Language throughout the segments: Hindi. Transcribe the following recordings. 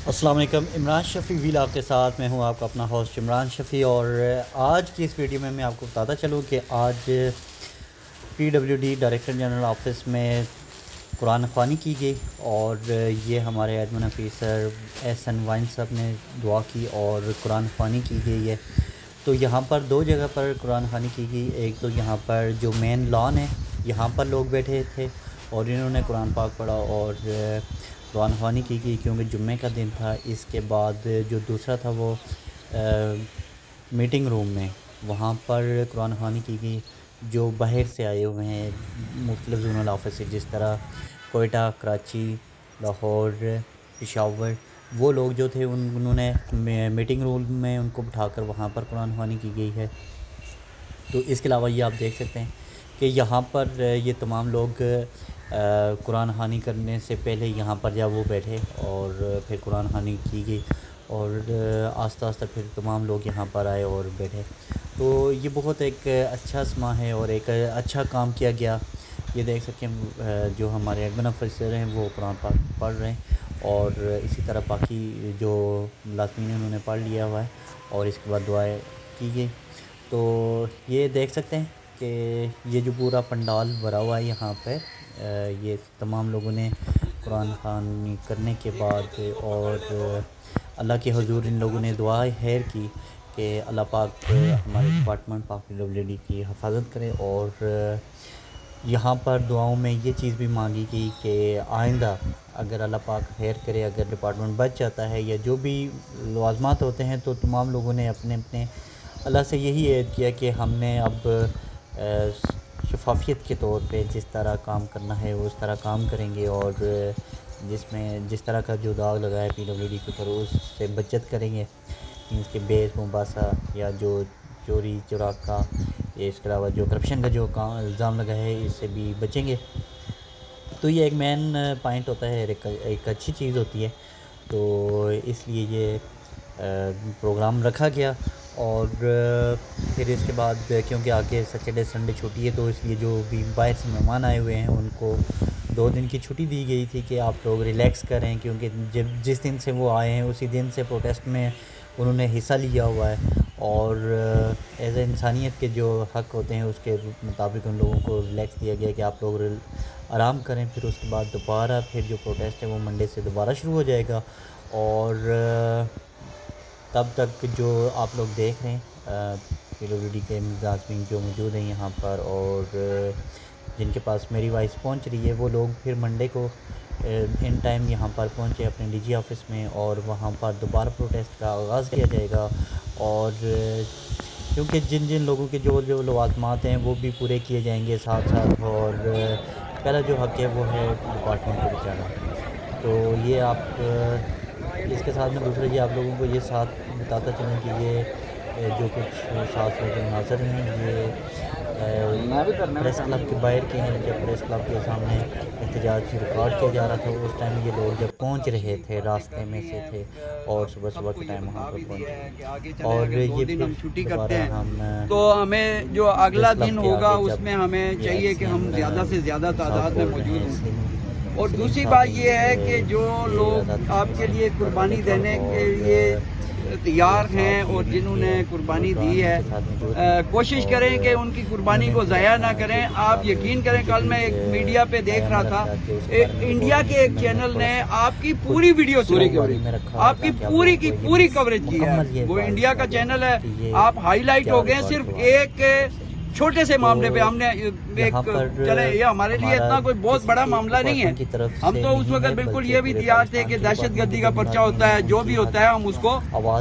अस्सलाम वालेकुम। इमरान शफ़ी व्लॉग के साथ मैं हूं आपका अपना होस्ट इमरान शफ़ी। और आज की इस वीडियो में मैं आपको बताता चलूं कि आज PWD डायरेक्टर जनरल ऑफिस में कुरान ख़वानी की गई और ये हमारे एडमिन ऑफिसर SN वाइन साहब ने दुआ की और कुरान ख़वानी की गई है। तो यहाँ पर दो जगह पर कुरान ख़वानी की गई। एक तो यहाँ पर जो मेन लॉन है यहाँ पर लोग बैठे थे और इन्होंने कुरान पाक पढ़ा और कुरान ख़वानी की गई क्योंकि जुम्मे का दिन था। इसके बाद जो दूसरा था वो मीटिंग रूम में वहाँ पर कुरान ख़वानी की गई। जो बाहर से आए हुए हैं मुख्तलिफ ज़ोनल ऑफिस से, जिस तरह कोयटा, कराची, लाहौर, पेशावर, वो लोग जो थे उन्होंने मीटिंग रूम में उनको बिठाकर वहाँ पर कुरान ख़वानी की गई है। तो इसके अलावा ये आप देख सकते हैं कि यहाँ पर ये तमाम लोग कुरान ख़वानी करने से पहले यहाँ पर जब वो बैठे और फिर कुरान ख़वानी की गई और आस्ता आस्ता फिर तमाम लोग यहाँ पर आए और बैठे। तो ये बहुत एक अच्छा समा है और एक अच्छा काम किया गया। ये देख सकते हैं जो हमारे एडमिन ऑफिसर हैं वो कुरान पाक पढ़ रहे हैं और इसी तरह बाकी जो मुलाज़मीन उन्होंने पढ़ लिया हुआ है और इसके बाद दुआएं की गई। तो ये देख सकते हैं कि ये जो पूरा पंडाल भरा हुआ है यहाँ पे ये तमाम लोगों ने कुरान ख़वानी करने के बाद और अल्लाह के हुजूर इन लोगों ने दुआ खैर की कि अल्लाह पाक हमारे डिपार्टमेंट PWD की हिफाजत करे। और यहाँ पर दुआओं में ये चीज़ भी मांगी गई कि आइंदा अगर अल्लाह पाक खैर करे, अगर डिपार्टमेंट बच जाता है या जो भी लवाज़मात होते हैं, तो तमाम लोगों ने अपने अपने अल्लाह से यही ऐद किया कि हमने अब शफाफियत के तौर पे जिस तरह काम करना है उस तरह काम करेंगे और जिसमें जिस तरह का जो दाग लगा है PWD के ऊपर उससे बचत करेंगे। इसके बेस मुबासा या जो चोरी चुराका, इसके अलावा जो करप्शन का जो काम इल्ज़ाम लगा है इससे भी बचेंगे। तो ये एक मेन पॉइंट होता है, एक अच्छी चीज़ होती है। तो इसलिए ये प्रोग्राम रखा गया और फिर इसके बाद क्योंकि आगे सैटरडे संडे छुट्टी है तो इसलिए जो भी बाहर से मेहमान आए हुए हैं उनको 2 दिन की छुट्टी दी गई थी कि आप लोग रिलैक्स करें, क्योंकि जब जिस दिन से वो आए हैं उसी दिन से प्रोटेस्ट में उन्होंने हिस्सा लिया हुआ है और एज ए इंसानियत के जो हक़ होते हैं उसके मुताबिक उन लोगों को रिलैक्स दिया गया कि आप लोग आराम करें। फिर उसके बाद दोबारा फिर जो प्रोटेस्ट है वो मंडे से दोबारा शुरू हो जाएगा और तब तक जो आप लोग देख रहे हैं PWD के मुलाज़मीन जो मौजूद हैं यहाँ पर और जिनके पास मेरी वॉइस पहुँच रही है वो लोग फिर मंडे को इन टाइम यहाँ पर पहुँचे अपने DG ऑफिस में और वहाँ पर दोबारा प्रोटेस्ट का आगाज़ किया जाएगा। और क्योंकि जिन जिन लोगों के जो जो लवाज़मात हैं वो भी पूरे किए जाएंगे साथ साथ, और पहला जो हक़ है वो है डिपार्टमेंट को बचाना। तो ये आप इसके साथ में दूसरा ये आप लोगों को ये साथ बताता चलूँ कि ये जो कुछ साथ में जो नाज़र हैं ये प्रेस क्लब के बाहर के हैं। जब प्रेस क्लब के सामने एहतजाज रिकॉर्ड किया जा रहा था उस टाइम ये लोग जब पहुंच रहे थे रास्ते में से थे और सुबह सुबह के टाइम वहाँ पर पहुँचे और ये दिन हम छुट्टी करते हैं हम तो हमें जो अगला दिन होगा उसमें हमें चाहिए कि हम ज़्यादा से ज़्यादा तादाद में मौजूद हों। और दूसरी बात ये है कि जो लोग आपके लिए कुर्बानी देने के लिए तैयार हैं और जिन्होंने कुर्बानी दी है कोशिश करें कि उनकी कुर्बानी को ज़ाया ना करें। आप यकीन करें, कल मैं एक मीडिया पे देख रहा था, इंडिया के एक चैनल ने आपकी पूरी वीडियो आपकी पूरी की पूरी कवरेज की है। वो इंडिया का चैनल है, आप हाईलाइट हो गए सिर्फ एक छोटे से मामले पे। हमने एक चले ये हमारे लिए इतना कोई बहुत बड़ा मामला नहीं है, हम तो उस वक्त बिल्कुल ये भी तैयार थे कि दहशत गर्दी का पर्चा होता है, जो भी होता है हम उसको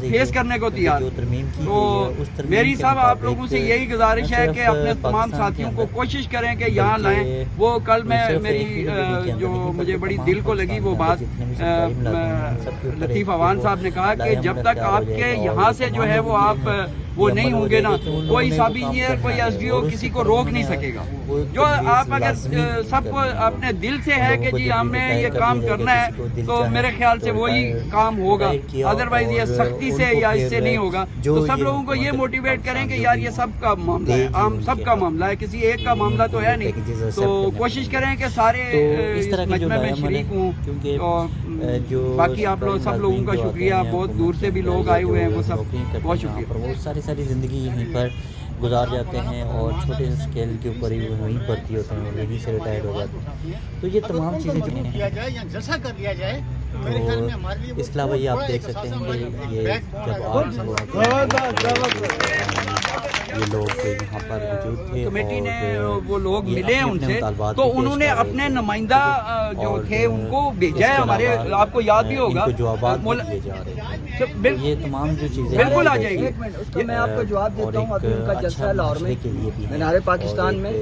फेस करने को तैयार। तो मेरी साहब आप लोगों से यही गुजारिश है कि अपने तमाम साथियों को कोशिश करें कि यहाँ लाएं। वो कल में मेरी जो मुझे बड़ी दिल को लगी वो बात लतीफ़ अवान साहब ने कहा कि जब तक आपके यहाँ से जो है वो आप वो नहीं होंगे ना, कोई सब इंजीनियर कोई एसडीओ किसी को रोक नहीं सकेगा। जो आप अगर सबको अपने दिल से है कि जी हमें ये काम करना है तो मेरे ख्याल से वही काम होगा, अदरवाइज ये सख्ती से या इससे नहीं होगा। तो सब लोगों को ये मोटिवेट करें कि यार ये सबका मामला है, आम सबका मामला है, किसी एक का मामला तो है नहीं। तो कोशिश करें कि सारे इस मजमे में शरीक हूँ। तो बाकी आप लोग सब लोगों का शुक्रिया, बहुत दूर से भी लोग आए हुए हैं, वो सब बहुत शुक्रिया। वो सारी ज़िंदगी यहीं पर गुजार जाते हैं और छोटे से स्केल के ऊपर ही वो वहीं भर्ती होते हैं और वहीं से रिटायर हो जाते हैं। तो ये तमाम चीज़ें जो हैं तो इसके अलावा ये आप देख सकते हैं कि ये जब ये लोग यहाँ पर मौजूद थे, कमेटी ने वो लोग मिले हैं उनसे, तो उन्होंने अपने नुमाइंदा जो थे उनको भेजा है हमारे, आपको याद भी होगा दिए जा रहे हैं। ये तमाम जो चीज़ें बिल्कुल आ जाएगी, उसका मैं आपको जवाब देता हूँ। अभी उनका जलसा है लाहौर में, मीनार पाकिस्तान में,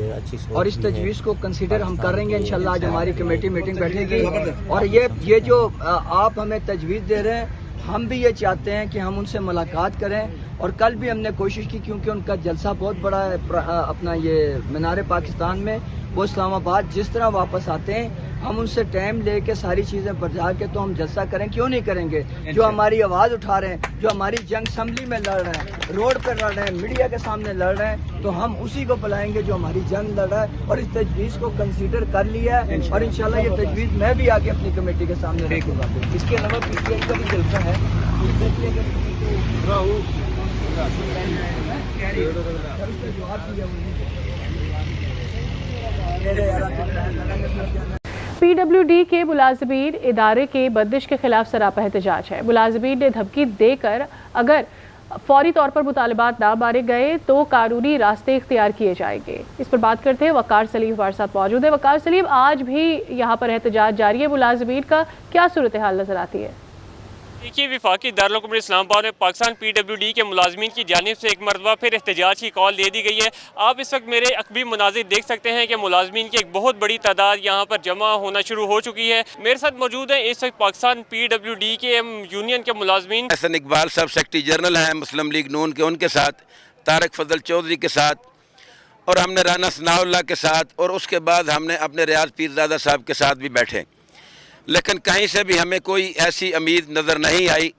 और इस तजवीज़ को कंसीडर हम करेंगे इंशाल्लाह। आज हमारी कमेटी मीटिंग बैठेगी और ये जो आप हमें तजवीज़ दे रहे हैं, हम भी ये चाहते हैं कि हम उनसे मुलाकात करें। और कल भी हमने कोशिश की, क्योंकि उनका जलसा बहुत बड़ा है अपना ये मीनार पाकिस्तान में, वो इस्लामाबाद जिस तरह वापस आते हैं हम उनसे टाइम लेके सारी चीज़ें बजा के तो हम जलसा करें, क्यों नहीं करेंगे। जो हमारी आवाज़ उठा रहे हैं, जो हमारी जंग असम्बली में लड़ रहे हैं, रोड पर लड़ रहे हैं, मीडिया के सामने लड़ रहे हैं, तो हम उसी को बुलाएंगे जो हमारी जंग लड़ रहा है। और इस तजवीज़ को कंसीडर कर लिया है और इंशाल्लाह ये तजवीज़ मैं भी आगे अपनी कमेटी के सामने रखूँगा। इसके अलावा पीटीआई का भी जलसा है, PWD के मुलाजमीन इदारे के बंदिश के खिलाफ सरापा एहतजाज है। मुलाजमीन ने धमकी देकर अगर फौरी तौर पर मुतालबात ना मारे गए तो कानूनी रास्ते इख्तियार किए जाएंगे। इस पर बात करते हैं वकार सलीम हमारे साथ मौजूद है। वकार सलीम, आज भी यहाँ पर एहतजाज जारी है, मुलाजमीन का क्या सूरत हाल नजर आती है? देखिए, वफाकी दारुल हुकूमत इस्लामाबाद में पाकिस्तान PWD के मुलाजमीन की जानिब से एक मरतबा फिर एहतजाज की कॉल दे दी गई है। आप इस वक्त मेरे अकबी मुनाजिर देख सकते हैं कि मुलाजमीन की एक बहुत बड़ी तादाद यहाँ पर जमा होना शुरू हो चुकी है। मेरे साथ मौजूद है इस वक्त पाकिस्तान PWD के यूनियन के मुलाजमीन। हसन इकबाल साहब सेक्रेटरी जनरल हैं मुस्लिम लीग नून के, उनके साथ तारक फजल चौधरी के साथ, और हमने राना सनाउल्लाह के साथ, और उसके बाद हमने अपने रियाज पीरजादा साहब के साथ भी बैठे। लेकिन कहीं से भी हमें कोई ऐसी उम्मीद नज़र नहीं आई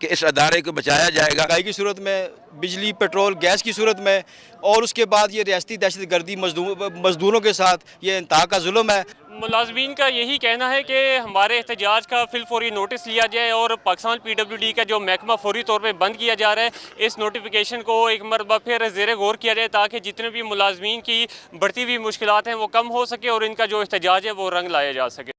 कि इस अदारे को बचाया जाएगा। महंगाई की सूरत में, बिजली पेट्रोल गैस की सूरत में, और उसके बाद ये रियासती दहशतगर्दी मजदूरों के साथ ये इंतहा का जुल्म है। मुलाजमीन का यही कहना है कि हमारे एहतजाज का फिलफौरी नोटिस लिया जाए और पाकिस्तान PWD का जो महकमा फौरी तौर पर बंद किया जा रहा है, इस नोटिफिकेशन को एक मरतबा फिर ज़ेरे गौर किया जाए ताकि जितने भी मुलाजमीन की बढ़ती हुई मुश्किलात हैं वो कम हो सके और इनका जो एहतजाज है वो रंग लाया जा सके।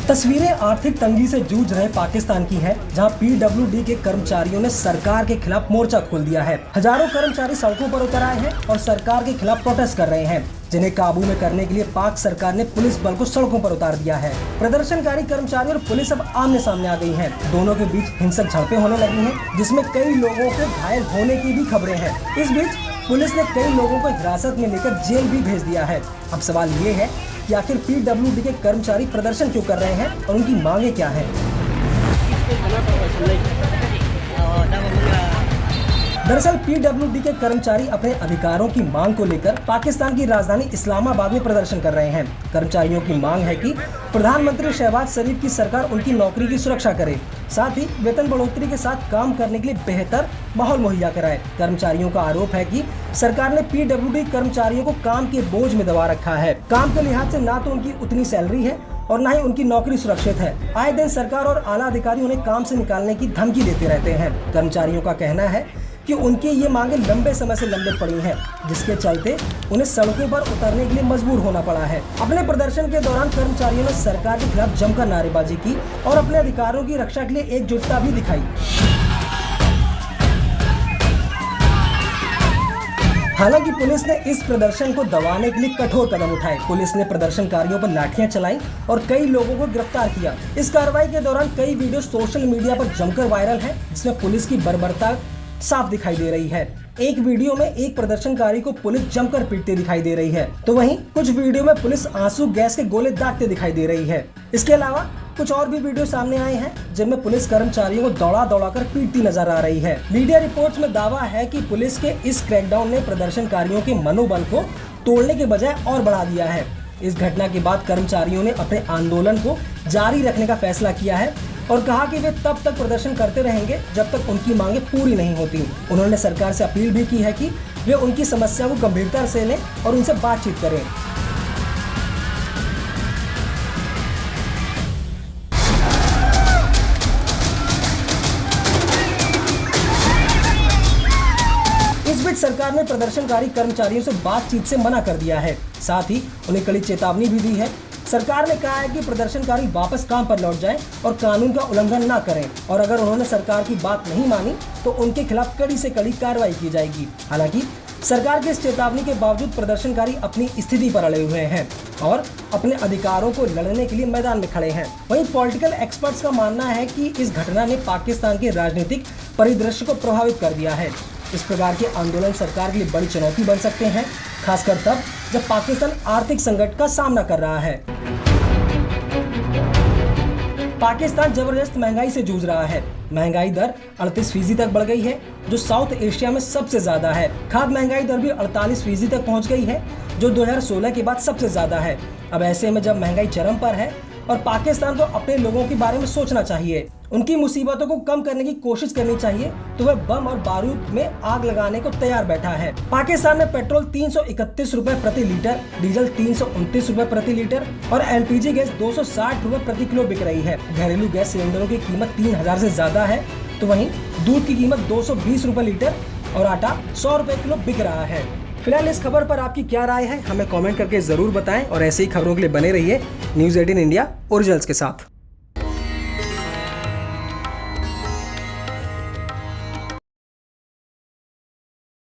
तस्वीरें आर्थिक तंगी से जूझ रहे पाकिस्तान की हैं, जहां PWD के कर्मचारियों ने सरकार के खिलाफ मोर्चा खोल दिया है। हजारों कर्मचारी सड़कों पर उतर आए हैं और सरकार के खिलाफ प्रोटेस्ट कर रहे हैं, जिन्हें काबू में करने के लिए पाक सरकार ने पुलिस बल को सड़कों पर उतार दिया है। प्रदर्शनकारी कर्मचारी और पुलिस अब आमने सामने आ गई हैं। दोनों के बीच हिंसक झड़पें होने लगी हैं, जिसमें कई लोगों के घायल होने की भी खबरें हैं। इस बीच पुलिस ने कई लोगों को हिरासत में लेकर जेल भी भेज दिया है। अब सवाल ये है कि आखिर PWD के कर्मचारी प्रदर्शन क्यों कर रहे हैं और उनकी मांगे क्या हैं? दरअसल PWD के कर्मचारी अपने अधिकारों की मांग को लेकर पाकिस्तान की राजधानी इस्लामाबाद में प्रदर्शन कर रहे हैं। कर्मचारियों की मांग है कि प्रधानमंत्री शहबाज शरीफ की सरकार उनकी नौकरी की सुरक्षा करे, साथ ही वेतन बढ़ोतरी के साथ काम करने के लिए बेहतर माहौल मुहैया कराए। कर्मचारियों का आरोप है कि सरकार ने PWD कर्मचारियों को काम के बोझ में दबा रखा है। काम के लिहाज से ना तो उनकी उतनी सैलरी है और न ही उनकी नौकरी सुरक्षित है। आए दिन सरकार और आला अधिकारी उन्हें काम से निकालने की धमकी देते रहते हैं। कर्मचारियों का कहना है कि उनकी ये मांगे लंबे समय से लंबे पड़ी हैं, जिसके चलते उन्हें सड़कों पर उतरने के लिए मजबूर होना पड़ा है। अपने प्रदर्शन के दौरान कर्मचारियों ने सरकार के खिलाफ जमकर नारेबाजी की और अपने अधिकारों की रक्षा के लिए एकजुटता भी दिखाई। हालांकि पुलिस ने इस प्रदर्शन को दबाने के लिए कठोर कदम उठाए। पुलिस ने प्रदर्शनकारियों पर लाठियां चलाई और कई लोगों को गिरफ्तार किया। इस कार्रवाई के दौरान कई वीडियो सोशल मीडिया पर जमकर वायरल हैं, जिसमें पुलिस की बर्बरता साफ दिखाई दे रही है। एक वीडियो में एक प्रदर्शनकारी को पुलिस जमकर पीटते दिखाई दे रही है, तो वहीं कुछ वीडियो में पुलिस आंसू गैस के गोले दागते दिखाई दे रही है। इसके अलावा कुछ और भी वीडियो सामने आए हैं जिनमें पुलिस कर्मचारियों को दौड़ा कर पीटती नजर आ रही है। मीडिया रिपोर्ट्स में दावा है कि पुलिस के इस क्रैकडाउन ने प्रदर्शनकारियों के मनोबल को तोड़ने के बजाय और बढ़ा दिया है। इस घटना के बाद कर्मचारियों ने अपने आंदोलन को जारी रखने का फैसला किया है और कहा कि वे तब तक प्रदर्शन करते रहेंगे जब तक उनकी मांगे पूरी नहीं होती। उन्होंने सरकार से अपील भी की है कि वे उनकी समस्या को गंभीरता से लें और उनसे बातचीत करें। इस बीच सरकार ने प्रदर्शनकारी कर्मचारियों से बातचीत से मना कर दिया है, साथ ही उन्हें कड़ी चेतावनी भी दी है। सरकार ने कहा है कि प्रदर्शनकारी वापस काम पर लौट जाएं और कानून का उल्लंघन न करें, और अगर उन्होंने सरकार की बात नहीं मानी तो उनके खिलाफ कड़ी से कड़ी कार्रवाई की जाएगी। हालांकि सरकार की इस चेतावनी के बावजूद प्रदर्शनकारी अपनी स्थिति पर अड़े हुए हैं और अपने अधिकारों को लड़ने के लिए मैदान में खड़े हैं। वहीं पॉलिटिकल एक्सपर्ट्स का मानना है कि इस घटना ने पाकिस्तान के राजनीतिक परिदृश्य को प्रभावित कर दिया है। इस प्रकार के आंदोलन सरकार के लिए बड़ी चुनौती बन सकते हैं, खासकर तब जब पाकिस्तान आर्थिक संकट का सामना कर रहा है। पाकिस्तान जबरदस्त महंगाई से जूझ रहा है। महंगाई दर 38% तक बढ़ गई है, जो साउथ एशिया में सबसे ज्यादा है। खाद्य महंगाई दर भी 48% तक पहुंच गई है, जो 2016 के बाद सबसे ज्यादा है। अब ऐसे में जब महंगाई चरम पर है और पाकिस्तान को अपने लोगों के बारे में सोचना चाहिए, उनकी मुसीबतों को कम करने की कोशिश करनी चाहिए, तो वह बम और बारूद में आग लगाने को तैयार बैठा है। पाकिस्तान में पेट्रोल 331 रुपए प्रति लीटर, डीजल 329 रुपए प्रति लीटर और एलपीजी गैस 260 रुपए प्रति किलो बिक रही है। घरेलू गैस सिलेंडरों की कीमत 3000 से ज्यादा है, तो वहीं दूध की कीमत 220 रुपए लीटर और आटा 100 रुपए किलो बिक रहा है। फिलहाल इस खबर पर आपकी क्या राय है, हमें कमेंट करके जरूर बताएं और ऐसे ही खबरों के लिए बने रहिए न्यूज़ 18 इंडिया ओरिजिनल्स के साथ।